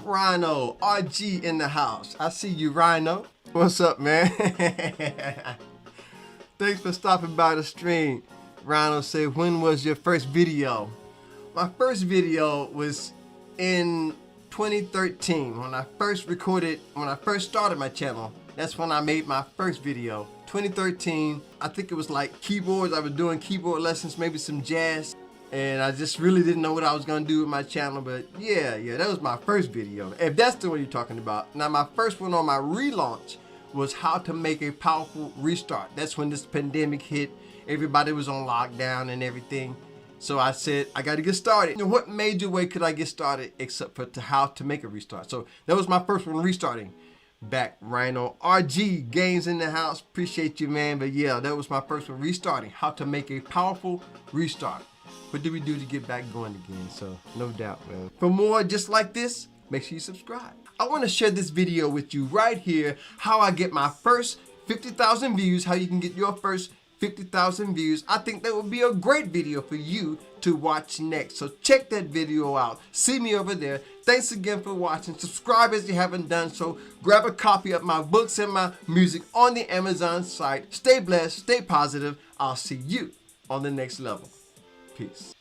Rhino RG in the house. I see you, Rhino. What's up, man? Thanks for stopping by the stream. Rhino said, when was your first video? My first video was in 2013 when I first started my channel. That's when I made my first video. 2013, I think it was like keyboards. I was doing keyboard lessons, maybe some jazz. And I just really didn't know what I was gonna do with my channel, but yeah, that was my first video. If that's the one you're talking about. Now my first one on my relaunch was how to make a powerful restart. That's when this pandemic hit. Everybody was on lockdown and everything. So I said, I gotta get started. And what major way could I get started except for how to make a restart? So that was my first one, restarting. Back, Rhino RG, games in the house. Appreciate you, man. But yeah, that was my first one, restarting. How to make a powerful restart. What do we do to get back going again? So no doubt, man. For more just like this, make sure you subscribe. I want to share this video with you right here, how I get my first 50,000 views, how you can get your first 50,000 views. I think that would be a great video for you to watch next. So check that video out. See me over there. Thanks again for watching. Subscribe as you haven't done so. Grab a copy of my books and my music on the Amazon site. Stay blessed, stay positive. I'll see you on the next level. Peace.